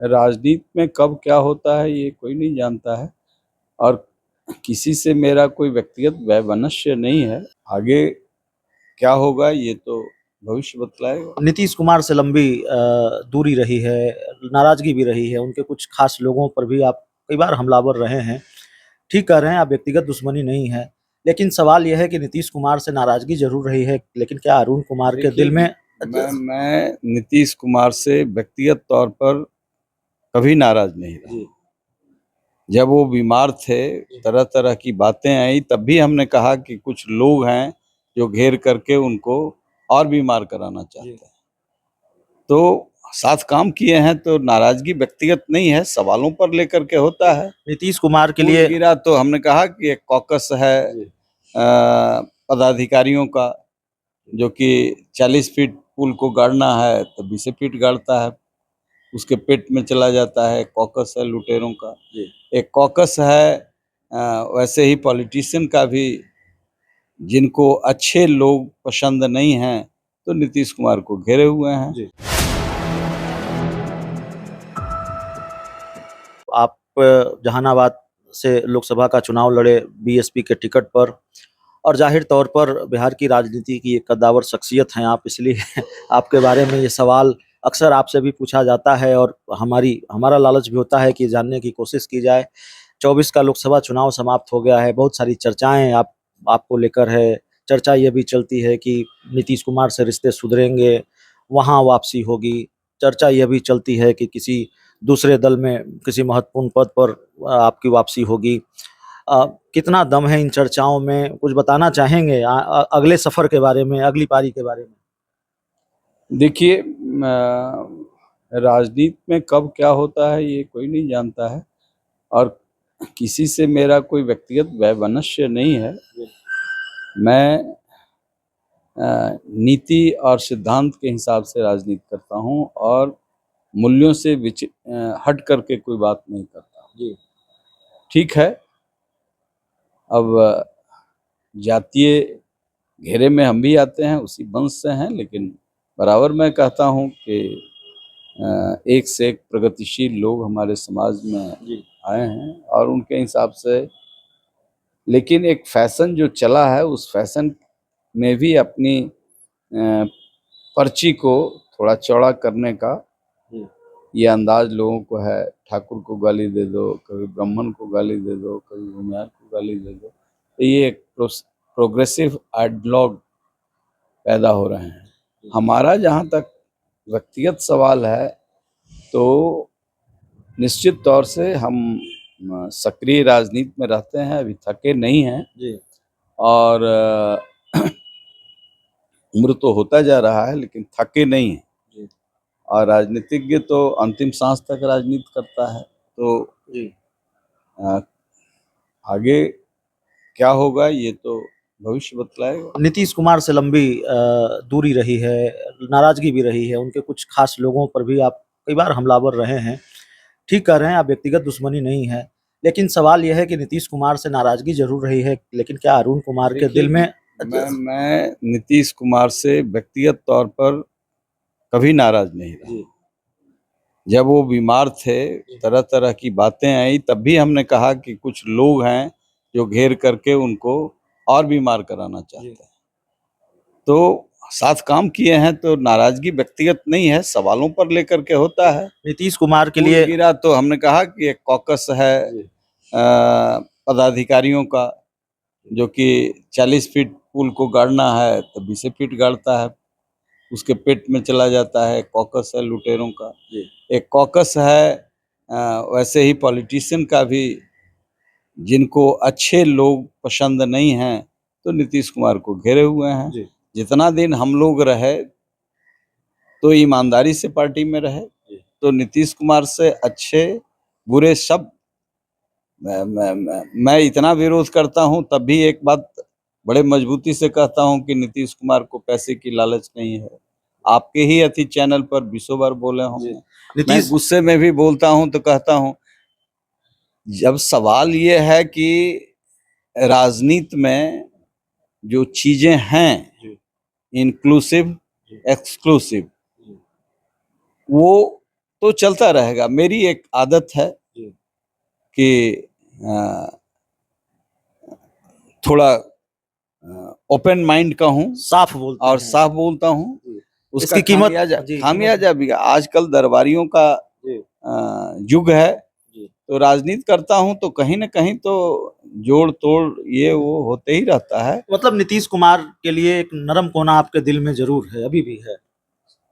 राजनीति में कब क्या होता है ये कोई नहीं जानता है और किसी से मेरा कोई व्यक्तिगत वैमनस्य नहीं है। आगे क्या होगा ये तो भविष्य बतलाएगा। नीतीश कुमार से लंबी दूरी रही है, नाराजगी भी रही है, उनके कुछ खास लोगों पर भी आप कई बार हमलावर रहे हैं। ठीक कह रहे हैं आप, व्यक्तिगत दुश्मनी नहीं है, लेकिन सवाल यह है कि नीतीश कुमार से नाराजगी जरूर रही है, लेकिन क्या अरुण कुमार के दिल में मैं नीतीश कुमार से व्यक्तिगत तौर पर कभी नाराज नहीं रहा। जब वो बीमार थे, तरह तरह की बातें आई, तब भी हमने कहा कि कुछ लोग हैं जो घेर करके उनको और बीमार कराना चाहते हैं। तो साथ काम किए हैं तो नाराजगी व्यक्तिगत नहीं है, सवालों पर लेकर के होता है। नीतीश कुमार के लिए गिरा तो हमने कहा कि एक कॉकस है पदाधिकारियों का, जो कि 40 फीट पुल को गाड़ना है तो 20 फीट गाड़ता है, उसके पेट में चला जाता है। कॉकस है लुटेरों का। एक कॉकस है वैसे ही पॉलिटिशियन का भी, जिनको अच्छे लोग पसंद नहीं हैं तो नीतीश कुमार को घेरे हुए हैं। आप जहानाबाद से लोकसभा का चुनाव लड़े बीएसपी के टिकट पर, और जाहिर तौर पर बिहार की राजनीति की एक कद्दावर शख्सियत हैं आप, इसलिए आपके बारे में ये सवाल अक्सर आपसे भी पूछा जाता है और हमारा लालच भी होता है कि जानने की कोशिश की जाए। 24 का लोकसभा चुनाव समाप्त हो गया है, बहुत सारी चर्चाएं आपको लेकर है। चर्चा ये भी चलती है कि नीतीश कुमार से रिश्ते सुधरेंगे, वहाँ वापसी होगी। चर्चा यह भी चलती है कि किसी दूसरे दल में किसी महत्वपूर्ण पद पर आपकी वापसी होगी। कितना दम है इन चर्चाओं में, कुछ बताना चाहेंगे अगले सफर के बारे में, अगली पारी के बारे में? देखिए, राजनीति में कब क्या होता है ये कोई नहीं जानता है और किसी से मेरा कोई व्यक्तिगत वैमनस्य नहीं है। मैं नीति और सिद्धांत के हिसाब से राजनीति करता हूं और मूल्यों से हट करके कोई बात नहीं करता जी। ठीक है, अब जातीय घेरे में हम भी आते हैं, उसी वंश से हैं, लेकिन बराबर मैं कहता हूं कि एक से एक प्रगतिशील लोग हमारे समाज में आए हैं और उनके हिसाब से, लेकिन एक फैशन जो चला है उस फैशन में भी अपनी पर्ची को थोड़ा चौड़ा करने का ये अंदाज लोगों को है। ठाकुर को गाली दे दो, कभी ब्राह्मण को गाली दे दो, कभी भूमिहार को गाली दे दो, तो ये एक प्रोग्रेसिव आइडियलॉग पैदा हो रहे हैं। हमारा जहाँ तक व्यक्तिगत सवाल है तो निश्चित तौर से हम सक्रिय राजनीति में रहते हैं, अभी थके नहीं हैं जी। और उम्र तो होता जा रहा है लेकिन थके नहीं हैं जी। और राजनीतिज्ञ तो अंतिम सांस तक राजनीति करता है, तो जी। आगे क्या होगा ये तो भविष्य बतलाएगा। नीतीश कुमार से लंबी दूरी रही है, नाराजगी भी रही है, उनके कुछ खास लोगों पर भी आप कई बार हमलावर रहे हैं। ठीक कह रहे हैं आप, व्यक्तिगत दुश्मनी नहीं है, लेकिन सवाल यह है कि नीतीश कुमार से नाराजगी जरूर रही है, लेकिन क्या अरुण कुमार के दिल में मैं नीतीश कुमार से व्यक्तिगत तौर पर कभी नाराज नहीं रहा। जब वो बीमार थे, तरह तरह की बातें आई, तब भी हमने कहा कि कुछ लोग हैं जो घेर करके उनको और बीमार कराना चाहते हैं। तो साथ काम किए हैं तो नाराजगी व्यक्तिगत नहीं है, सवालों पर लेकर के होता है। नीतीश कुमार के लिए गिरा तो हमने कहा कि एक कॉकस है पदाधिकारियों का, जो कि 40 फीट पुल को गाड़ना है तो 20 फीट गाड़ता है, उसके पेट में चला जाता है। कॉकस है लुटेरों का। एक कॉकस है वैसे ही पॉलिटिशियन का भी, जिनको अच्छे लोग पसंद नहीं हैं तो नीतीश कुमार को घेरे हुए हैं। जितना दिन हम लोग रहे तो ईमानदारी से पार्टी में रहे, तो नीतीश कुमार से अच्छे बुरे सब मैं इतना विरोध करता हूं, तब भी एक बात बड़े मजबूती से कहता हूं कि नीतीश कुमार को पैसे की लालच नहीं है। आपके ही अति चैनल पर 20 बार बोले होंगे, मैं गुस्से में भी बोलता हूं तो कहता हूं, जब सवाल ये है कि राजनीति में जो चीजें हैं इंक्लूसिव एक्सक्लूसिव, वो तो चलता रहेगा। मेरी एक आदत है जी। कि थोड़ा ओपन माइंड का हूँ साफ बोलते और हैं। साफ बोलता हूँ। जी। उसका इसकी कीमत जी, खामियाजा भी आजकल दरबारियों का जी, युग है, जी, तो राजनीति करता हूँ तो कहीं न कहीं तो जोड़ तोड़ ये वो होते ही रहता है। मतलब नीतीश कुमार के लिए एक नरम कोना आपके दिल में जरूर है, अभी भी है।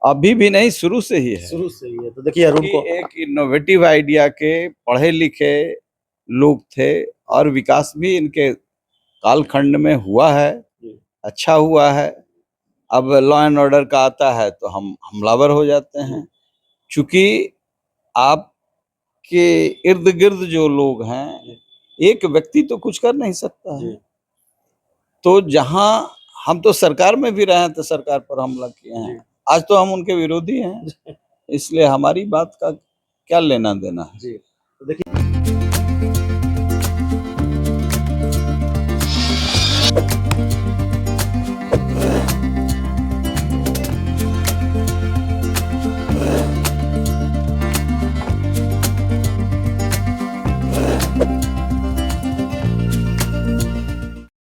अभी भी नहीं, शुरू से ही है शुरू से ही है। तो देखिए अरुण कि को एक इनोवेटिव आइडिया के पढ़े लिखे लोग थे और विकास भी इनके कालखंड में हुआ है, जी, अच्छा हुआ है। अब लॉ एंड ऑर्डर का आता है तो हम हमलावर हो जाते हैं, चूंकि आपके इर्द गिर्द जो लोग हैं, एक व्यक्ति तो कुछ कर नहीं सकता है। जी, तो जहां हम तो सरकार में भी रहे हैं तो सरकार पर हमला किए हैं, आज तो हम उनके विरोधी हैं, इसलिए हमारी बात का क्या लेना देना है। जी।